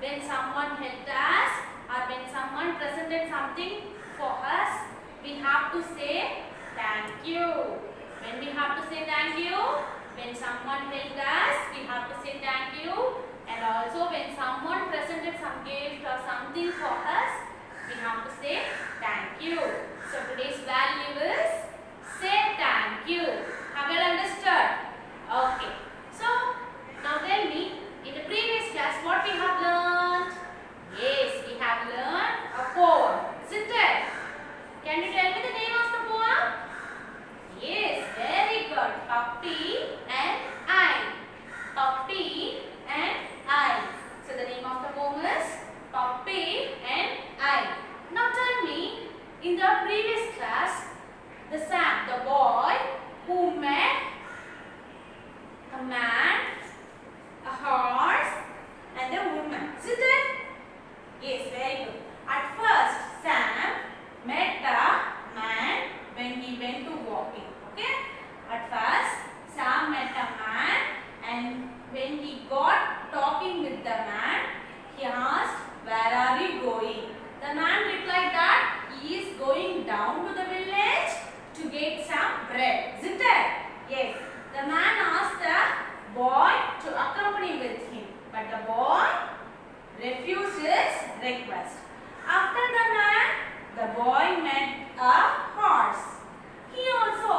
when someone helped us or when someone presented something for us, we have to say thank you. When we have to say thank you, when someone helped us, we have to say thank you. And also when someone presented some gift or something for us, we have to say thank you. So today's value is say thank you. Have you understood? Okay. So now tell me, in the previous class what we have learned? Yes, we have learned a poem, isn't it? Can you tell me the name of the poem? Yes, very good. Puppy and I. Puppy and I. So the name of the poem is Puppy and I. Now tell me, in the previous class, the boy who met a man, a horse and a woman. Isn't it? Yes, very good. At first, Sam met a man when he went to walking. Okay? At first, Sam met a man, and when he got talking with the man, he asked, "Where are you going?" The man replied that he is going down to the village to get some bread. Isn't it? Yes. The man asked the boy to accompany with him, but the boy refused his request. After the boy met a horse. He also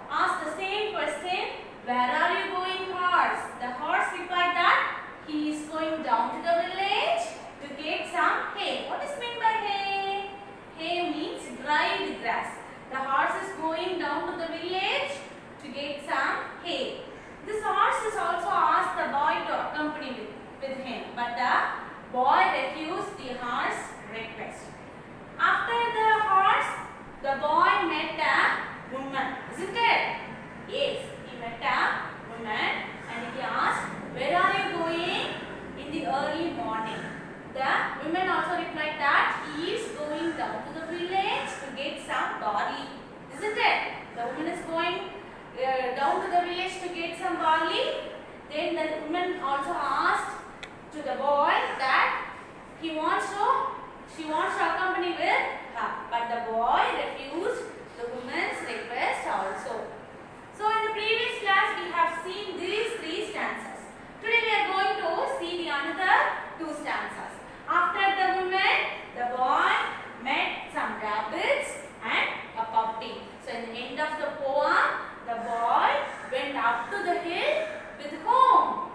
asked the same question, "Where are you going, horse?" The horse replied that he is going down to the village to get some hay. What is meant by hay? Hay means dried grass. The horse is going down to the village to get some hay. This horse is also asked the boy to accompany with him, but the boy refused the horse's request. After the horse, the boy met a woman, isn't it? Yes, he met a woman and he asked, "Where are you going in the early morning?" The woman also replied that he is going down to the village to get some barley, isn't it? The woman is going down to the village to get some barley. Then the woman also asked to the boy that she wants to accompany with her, but the boy refused the woman's request also. So in the previous class we have seen these three stanzas. Today we are going to see the another two stanzas. After the woman, the boy met some rabbits and a puppy. So in the end of the poem, the boy went up to the hill with whom?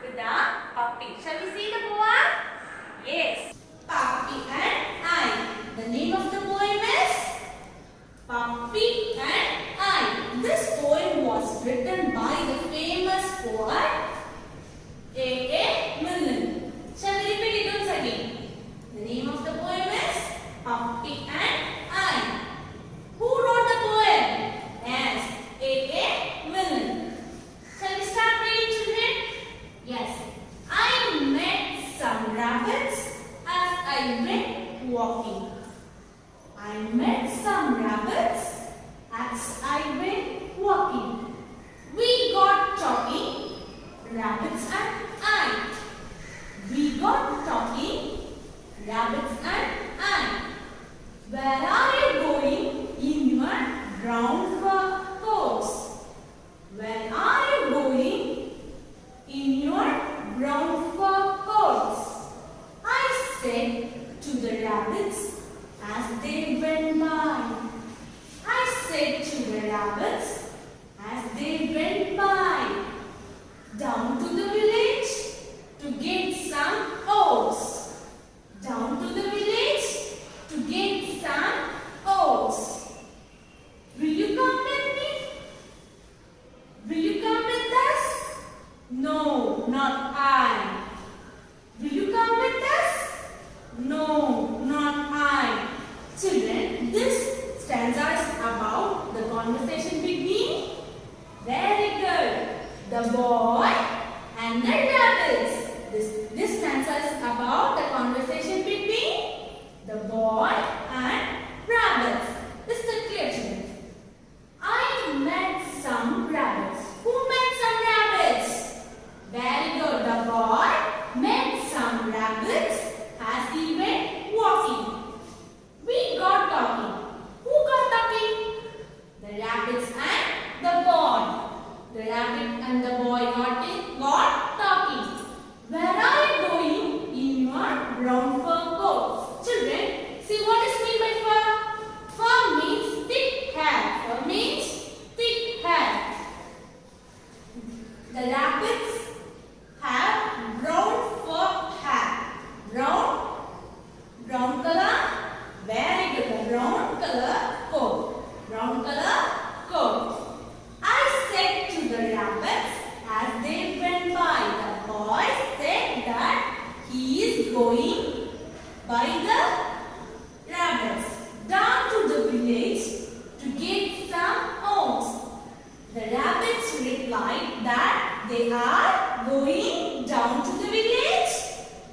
With the puppy. Shall we see the poem? Yes. Puppy and I. The name of the poem is Puppy and I. This poem was written by the famous poet A.A. Milne. Shall we repeat it once again? The name of the poem is Puppy and I. Who wrote the poem? Yes, A.A. Milne. Shall we start reading, children? Yes. I met some rabbits as I went walking. I met some rabbits as I went walking. We got talking, rabbits and I. We got talking, rabbits and I. Where are you going in your brown fur coats? Where are you going in your brown fur coats? I said to the rabbits as they went by. I said to the rabbits as they went by. Down to the village to get some oats. Down to the village to get some going by the rabbits down to the village to get some oats. The rabbits replied that they are going down to the village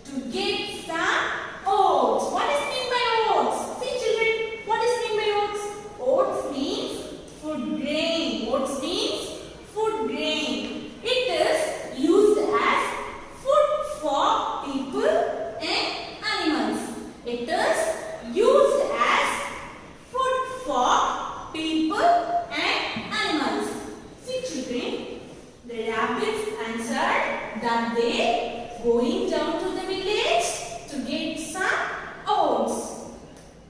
to get some oats. What is mean by oats? See children, what is mean by oats? Oats means food grain. Oats means food grain. It is used as food for people and animals. It is used as food for people and animals. See children, the rabbits answered that they going down to the village to get some oats.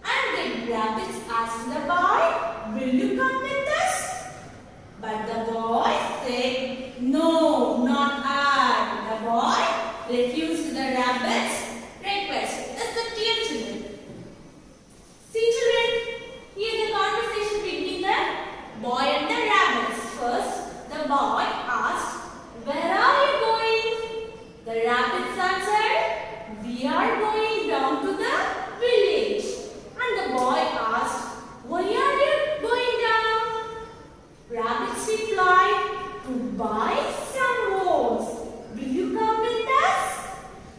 And the rabbits asked the boy, will you come with us? But the boy said, no, not I. The boy refused the rabbit's request. Is that clear, children? See children, here the conversation between the boy and the rabbits. First, the boy asked, where are you going? The rabbits answered, we are going down to the village. And the boy asked, why are you going down? Rabbits replied, to buy some oats. Will you come with us?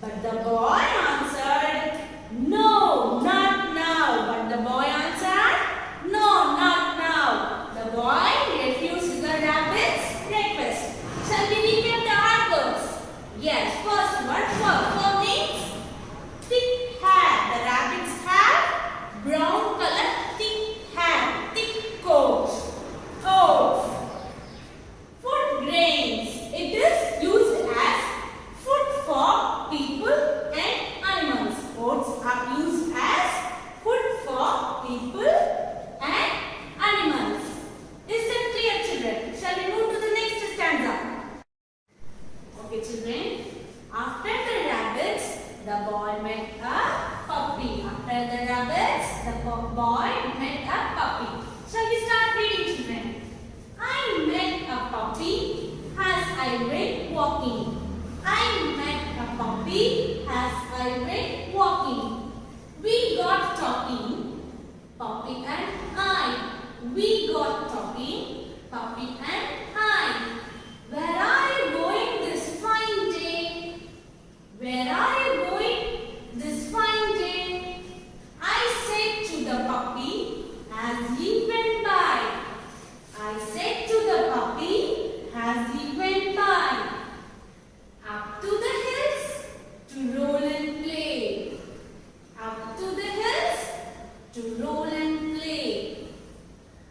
But the boy answered, no, not now. But the boy answered, no, not now. The boy refused the rabbit's request. Shall we recap the adverbs? Yes, first word fur. Fur means thick hair. The rabbits have brown color, thick hair, thick coat. Oats. Food grains. It is used as food for people and animals. Oats are used as food for people and animals. Is that clear, children? Shall we move to the next stanza? Okay, children. After the rabbits, the boy met a puppy. After the rabbits, the boy met a puppy. Shall we start reading, children? I met a puppy as I went walking. I met a puppy as I went walking. We got talking, puppy and I. We got talking, puppy and I. Where are you going this fine day? Where are you going this fine day? I said to the puppy as he went by. I said to the puppy as he went by. Up to the hills to roll and play. Up to the hills to roll and play.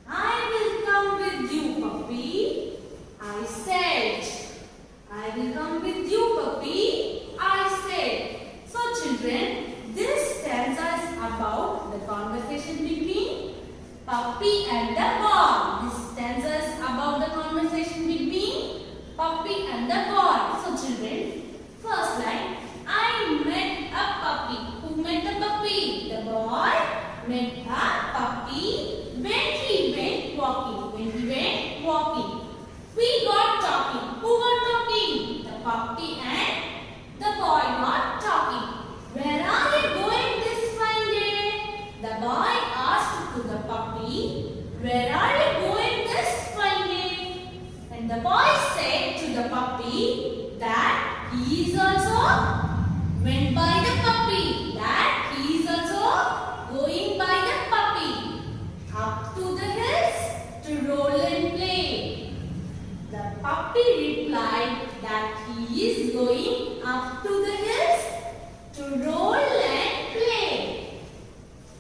I will come with you, puppy. I said. I will come with you, puppy. I said. So children, this stanza is about the conversation between puppy and the boy. This stanza is about the conversation between puppy and the boy. So children, first line, I met a puppy. Who met the puppy? The boy met a puppy when he went walking. When he went walking. We got talking. Who got talking? The puppy and the boy got talking. Where are you going this fine day? The boy asked to the puppy, where are you going this fine day? And the boy said to the puppy that he is also went by the puppy. That he is also going by the puppy. Up to the hills to roll and play. The puppy replied that he is going up to the hills to roll and play.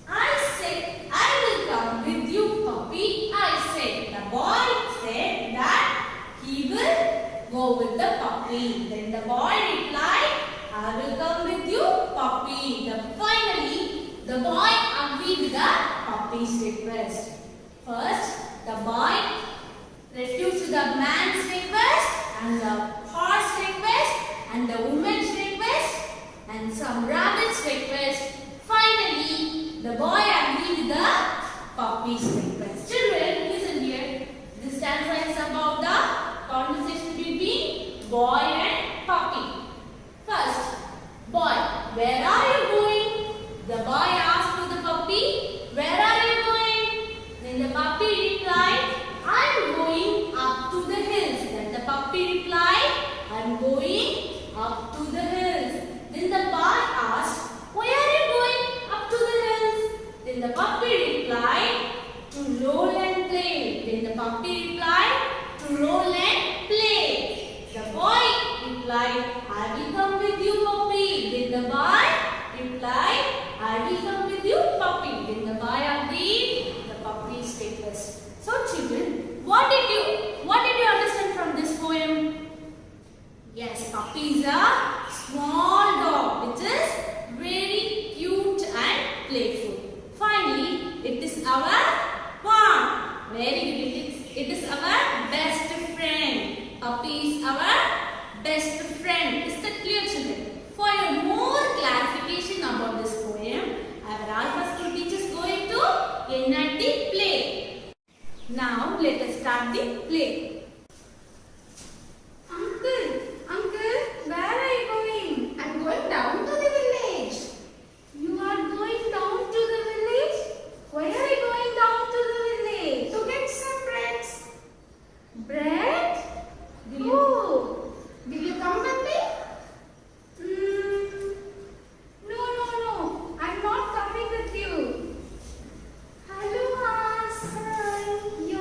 I said, I will come with you, puppy. I said. The boy said that he will go with the puppy. Then the boy replied, I will come with you, puppy. Finally, the boy agreed with the puppy's request. First, the boy refused the man's request and the horse request and the woman's request and some rabbit's request. Finally, the boy agreed with the puppy's request. Children, listen here. This stanza is about the conversation between boy and puppy. First, boy. where are you going? The boy asked to the puppy, where are you going? Then the puppy replied, I am going up to the hills. Then the puppy replied, I am going up to the hills. Then the boy asked, why are you going up to the hills? Then the puppy replied, to roll and play. Then the puppy replied, to roll and play. The boy replied, I will come with you, puppy. Then the boy replied, I will come with you, puppy. Then the boy agreed. The puppy stayed with us. So children, what did you understand from this poem? Yes, puppy is a small dog which is very cute and playful. Finally, it is our one. Very good. It is our best friend. Puppy is our best friend. Is that clear, children? For your more clarification about this poem, our Alpha School teachers going to NRT play. Now let us start the play. Uncle, where are you going? I'm going down to the village. You are going down to the village? Why are you going down to the village? To get some breads. Bread? Oh, will you come with me? No. I'm not coming with you. Hello, Hans. You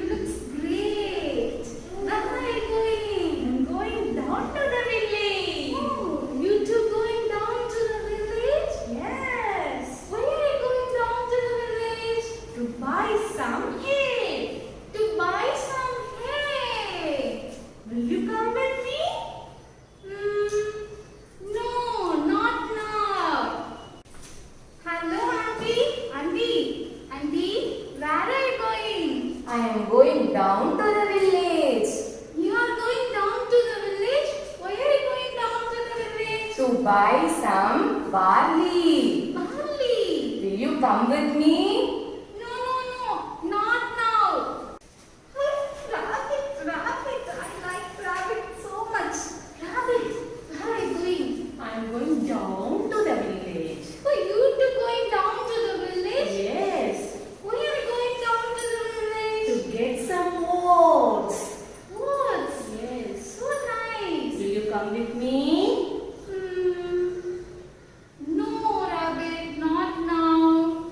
look great. Where are you going? I'm going down to the village. Oh, you two going down to the village? Yes. Why are you going down to the village? To buy some hay. To buy some hay. Will you come with me? No, not now. Hello, Auntie. Auntie, where are you going? I am going down to the village You are going down to the village? Why are you going down to the village? to buy some barley. Barley. Will you come with me? No, not now. Rabbit. I like rabbit so much. Rabbit, where are you going? I am going down to the village. Oh, you two going down to the village? Yes. Why are you going down to the village? To get some oats. Woods. Yes. So nice. Will you come with me? No, rabbit, not now.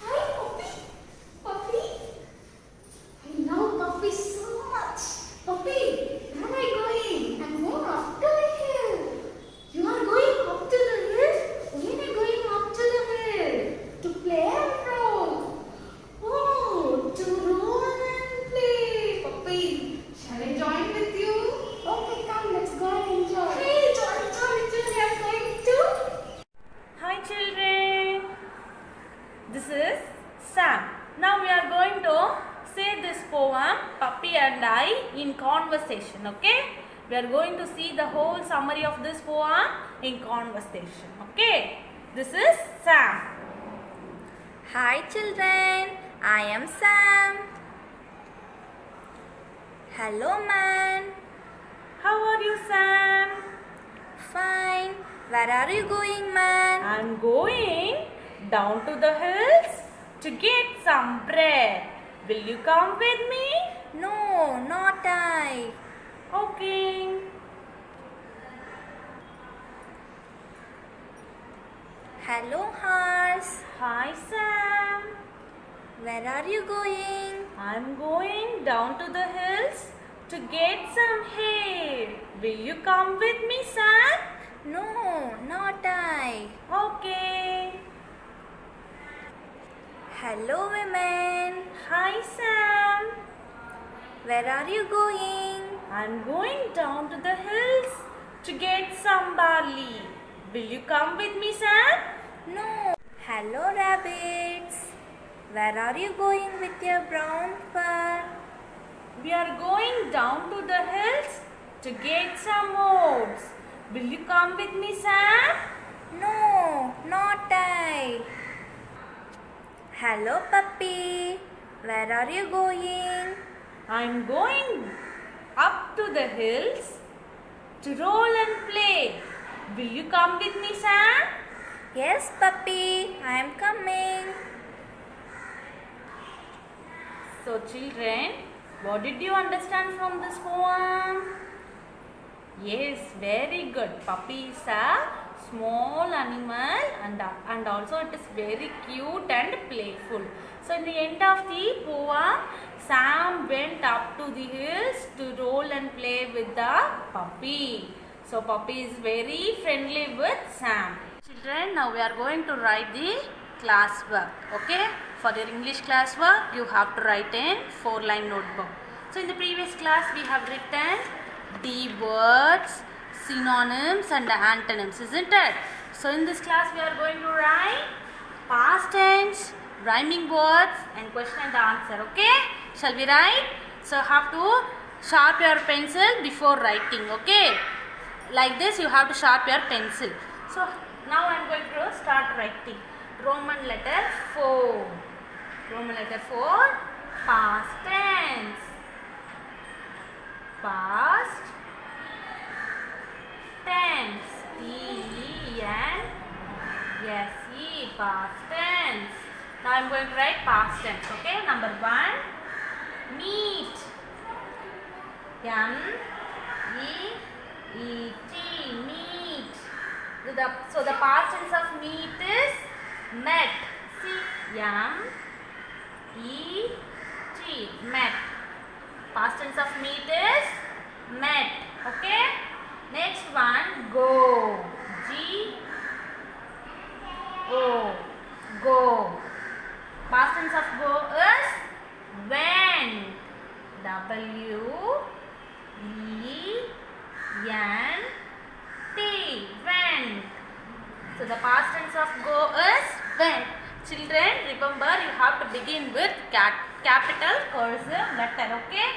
Hi, puppy. I love puppy so much. Puppy, where are you going? I'm going up to the hill. You are going up to the hill? When are you going up to the hill? To play and roll. Oh, to roll and play. Puppy, shall I join with you? Okay, come, let's go and enjoy. Hey, join, we are going to. Hi children, this is Sam. Now we are going to say this poem Puppy and I in conversation, okay? We are going to see the whole summary of this poem in conversation, okay? This is Sam. Hi children, I am Sam. Hello man. How are you, Sam? Fine. Where are you going, man? I'm going down to the hills to get some bread. Will you come with me? No, not I. Okay. Hello, Hans. Hi, Sam. Where are you going? I'm going down to the hills to get some hay. Will you come with me, Sam? No, not I. Okay. Hello, women. Hi, Sam. Where are you going? I'm going down to the hills to get some barley. Will you come with me, Sam? No. Hello, rabbits. Where are you going with your brown fur? We are going down to the hills to get some oats. Will you come with me, Sam? No, not I. Hello, puppy. Where are you going? I'm going up to the hills to roll and play. Will you come with me, Sam? Yes, puppy, I am coming. So children, what did you understand from this poem? Yes, very good. Puppy is a small animal and also it is very cute and playful. So in the end of the poem, Sam went up to the hills to roll and play with the puppy. So puppy is very friendly with Sam. Children, now we are going to write the class work. Okay? For your English class work, you have to write in 4-line notebook. So in the previous class, we have written the words, synonyms and antonyms, isn't it? So in this class, we are going to write past tense, rhyming words and question and answer. Okay? Shall we write? So have to sharp your pencil before writing. Okay? Like this, you have to sharp your pencil. So now I am going to start writing. Roman letter 4. Roman letter 4. Past tense. Past tense. P-E-N-S-E. Past tense. Now I am going to write past tense. Okay. Number 1. Meet. M-E-E-T. Meet. So the past tense of meet is met. C-M-E-T. Met. Past tense of meet is met. Okay. Next one, go. G-O. Go. Past tense of go is went. W-E-N-T. Went. So the past tense of go is went. Children, remember you have to begin with capital cursive letter. Okay.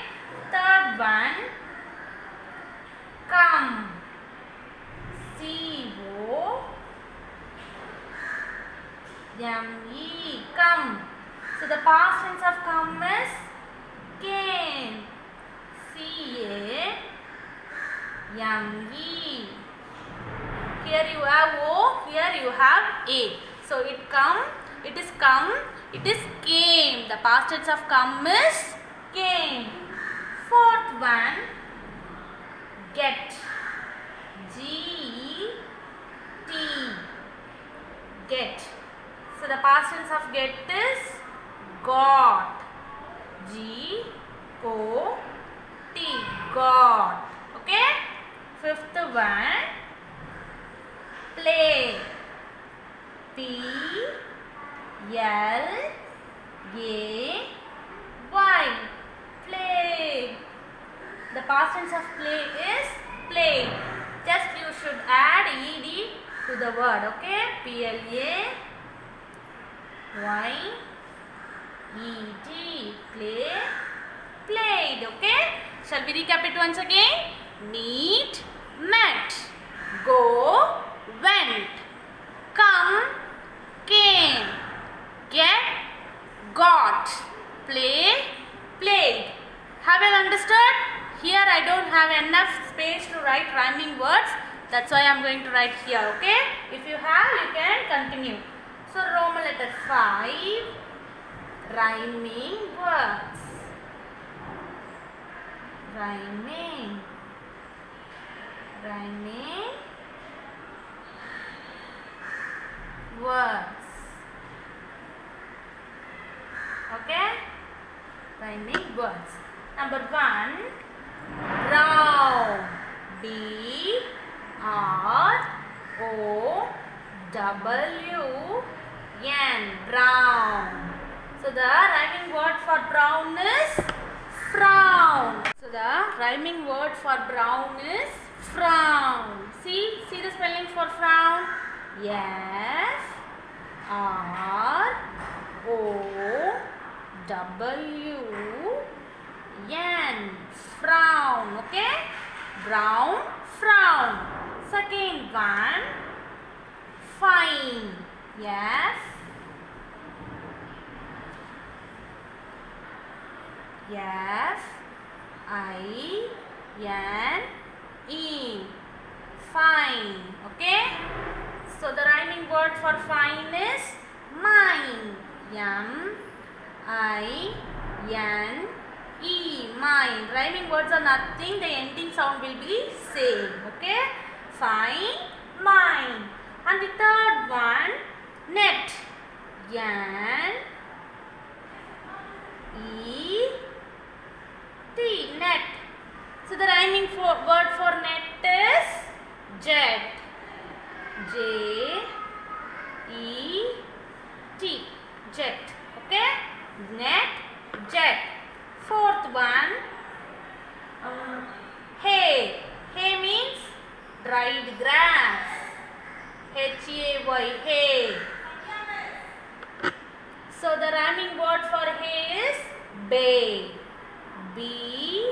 Third one, come. C-O-M-E. Come. So the past tense of come is came. C-A-M-E. Here you have O, here you have A. So it is come, it is came. The past tense of come is came. Fourth one, get. G-E-T. Get. So the past tense of get is got. G-O-T. Got. Okay. Fifth one, play. P-L-A-Y. Play. The past tense of play is play. Just you should add ed to the word. Okay. P-L-A-Y-E-D. Play. Played. Okay. Shall we recap it once again? Meet. Met. Go. Went. Come. Came. Get. Got. Play. Played. Have you understood? Here I don't have enough space to write rhyming words. That's why I am going to write here. Okay? If you have, you can continue. So Roman letter 5. Rhyming words. Rhyming words. Okay? Rhyming words. Number 1, brown. B-R-O-W-N. Brown. So the rhyming word for brown is frown. So the rhyming word for brown is frown. See the spelling for frown. F-R-O-W-N. Frown. Okay? Brown, frown. Second one, fine. F-I-N-E. fine. Okay? So the rhyming word for fine is mine. M-I-N-E. Mine. Rhyming words are nothing. The ending sound will be same. Okay? Fine, mine. And the third one, net. N-E-T. Net. So the rhyming word for net is jet. J-E-T. Jet. Okay? Net, jet. Fourth one, hay. Hay means dried grass. H-A-Y. Hay. So the rhyming word for hay is bay. B-A-Y.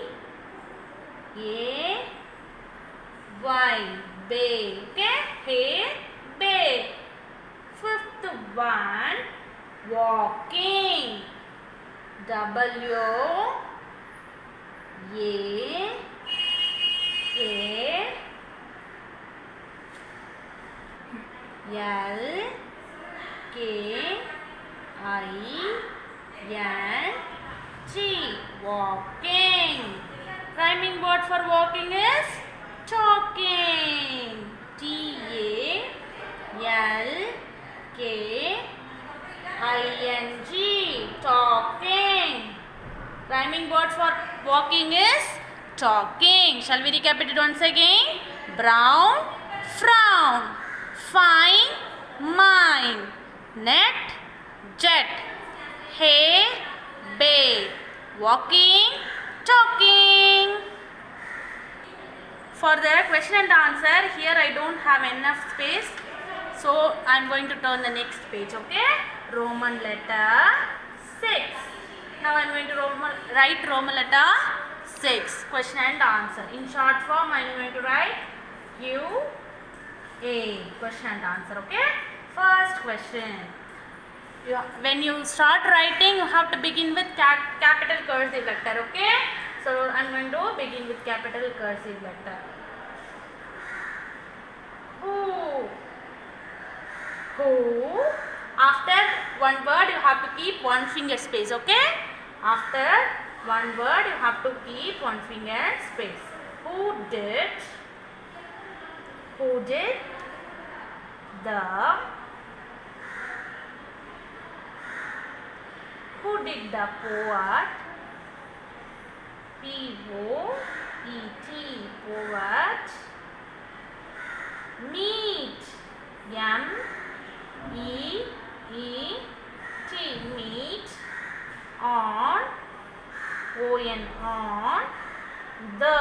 Bay. Okay? Hay, bay. Fifth one, walking. W-A-L-K-I-N-G. Walking. Rhyming word for walking is talking. T-A-L-K-I-N-G. Talking. Rhyming word for walking is talking. Shall we recap it once again? Brown, frown. Fine, mine. Net, jet. Hay, bay. Walking, talking. For the question and answer, here I don't have enough space. So I am going to turn the next page. Okay? Roman letter 6. Now I am going to write Roman letter 6. Question and answer. In short form, I am going to write Q-A. Question and answer. Okay? First question. When you start writing, you have to begin with capital cursive letter. Okay? So I am going to begin with capital cursive letter. Who? After one word, you have to keep one finger space. Okay? After one word, you have to keep one finger space. Who did the poet, P-O-E-T, poet, meet, M-E-E-T, meet, on, O-N, on, the,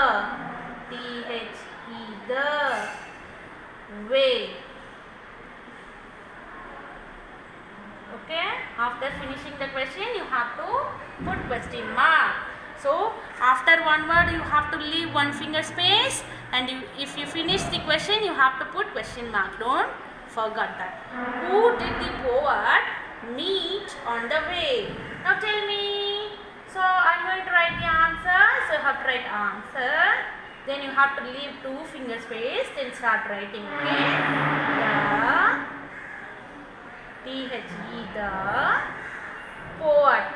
T-H-E, the, way. Okay? After finishing the question, you have to put question mark. So, after one word, you have to leave one finger space, and if you finish the question, you have to put question mark. Don't forget that. Who did the poet meet on the way? Now tell me. So, I am going to write the answer. So, you have to write answer. Then you have to leave two finger space. Then start writing. Okay? T-H-E, the poet,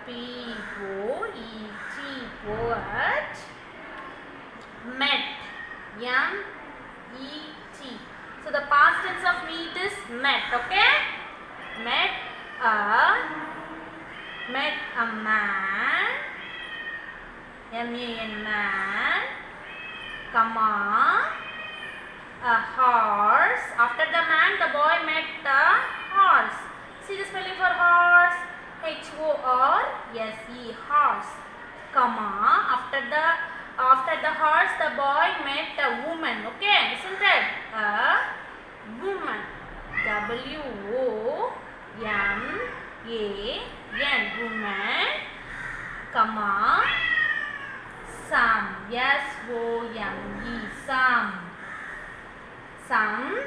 P-O-E-T, poet, met, M-E-T. So the past tense of meet is met. Okay? Met a man, M-A-N, man, comma, a horse. After the man, the boy met the horse. See the spelling for horse? H-O-R-S-E, horse. Comma, after the horse, the boy met a woman. Okay, isn't it? A woman. W-O-M-A-N, woman. Comma, some. S-O-M-E, some. Some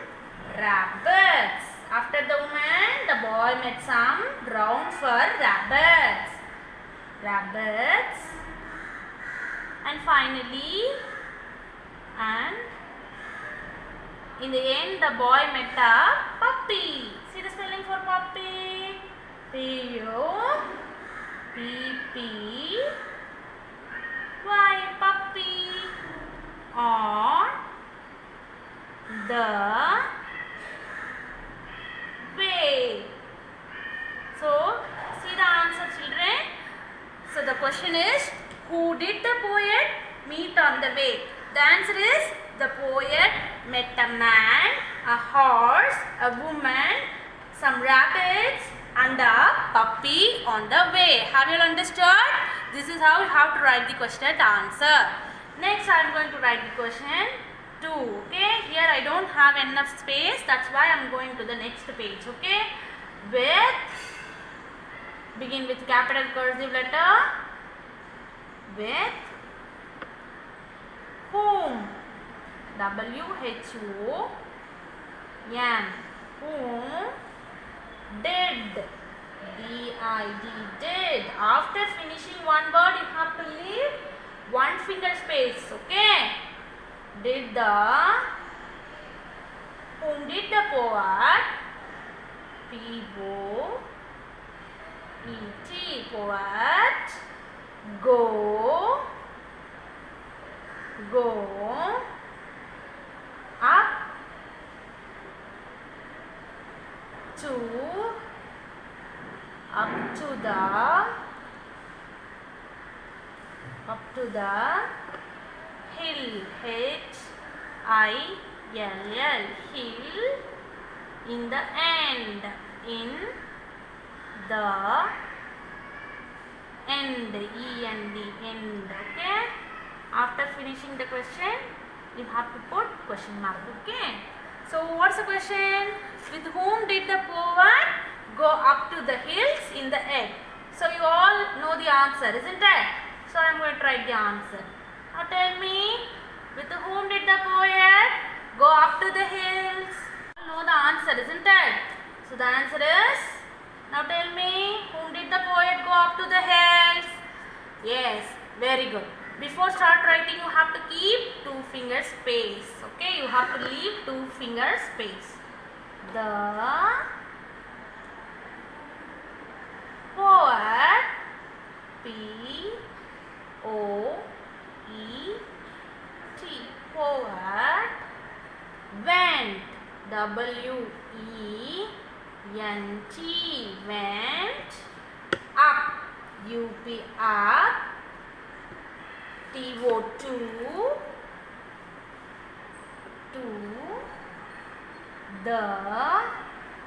rabbits. After the woman, the boy met some ground for rabbits. Rabbits. And finally, In the end, the boy met a puppy. See the spelling for puppy? P-U-P-P-Y, puppy. On the way. So, see the answer, children. So, the question is, who did the poet meet on the way? The answer is, the poet met a man, a horse, a woman, some rabbits and a puppy on the way. Have you all understood? This is how you have to write the question and answer. Next, I am going to write the question 2. Okay, here I don't have enough space. That's why I am going to the next page. Okay, begin with capital cursive letter. With whom? W-H-O-M. Whom did? D-I-D, did. After finishing one word, you have to leave one finger space. Okay? Whom did the poet? P-O-E-T, poet. Go up to the hill. H-I-L-L, hill. In the end. End, E-N-D, end. Okay? After finishing the question, you have to put question mark. Okay? So, what's the question? With whom did the poet go up to the hills in the end? So, you all know the answer, isn't it? So, I am going to write the answer. Now, tell me, with whom did the poet go up to the hills? You know the answer, isn't it? So, the answer is, now tell me, whom did the poet go up to the hills? Yes, very good. Before start writing, you have to keep 2 finger space. Okay, you have to leave 2 finger space. The poet, P-O-E-T, poet, went, W-E-N-T, went, up, U-P, up, T-O-2, to the,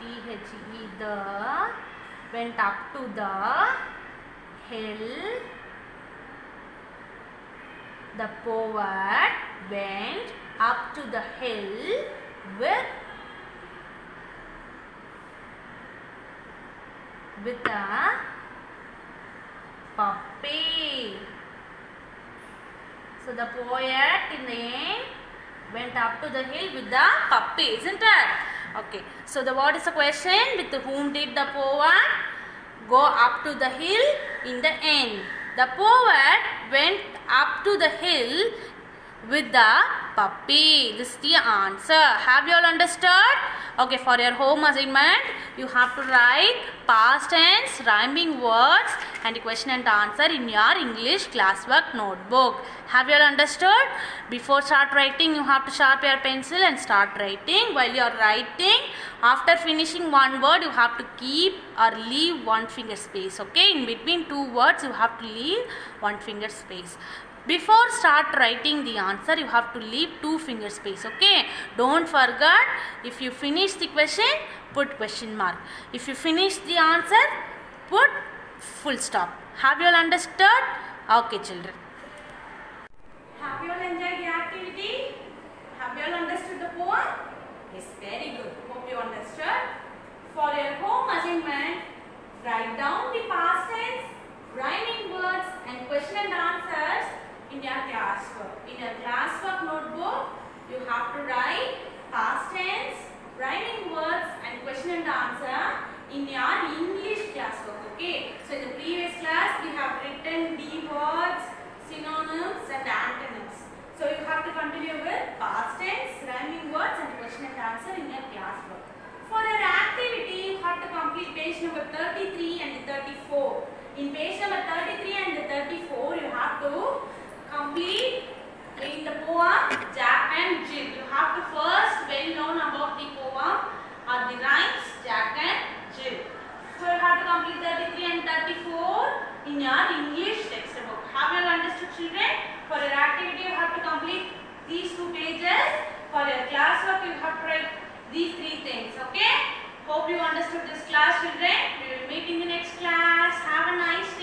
T-H-E, the, went up to the hill. The poet went up to the hill with a puppy. So the poet in the end went up to the hill with the puppy, isn't it? Okay. So the what is the question? With whom did the poet go up to the hill in the end? The poet went up to the hill with the puppy. This is the answer. Have you all understood? Okay, for your home assignment, you have to write past tense, rhyming words and question and answer in your English classwork notebook. Have you all understood? Before start writing, you have to sharpen your pencil and start writing. While you are writing, after finishing one word, you have to keep or leave one finger space. Okay, in between 2 words, you have to leave one finger space. Before start writing the answer, you have to leave 2 finger space. Okay, don't forget, if you finish the question, put question mark. If you finish the answer, put full stop. Have you all understood? Okay, children. Have you all enjoyed the activity? Have you all understood the poem? Yes, very good. Hope you understood. For your home assignment, write down the past tense, rhyming words and question and answers in your classwork. In your classwork notebook, you have to write past tense, rhyming words and question and answer in your English classwork. Okay. So in the previous class, we have written the words, synonyms and antonyms. So you have to continue with past tense, rhyming words and question and answer in your classwork. For your activity, you have to complete page number 33 and 34. In page number 33 and 34, you have to complete in the poem Jack and Jill. You have to first well known about the poem or the rhymes Jack and Jill. So you have to complete 33 and 34 in your English textbook. Have you understood, children? For your activity, you have to complete these 2 pages. For your classwork, you have to write these 3 things. Okay? Hope you understood this class, children. We will meet in the next class. Have a nice day.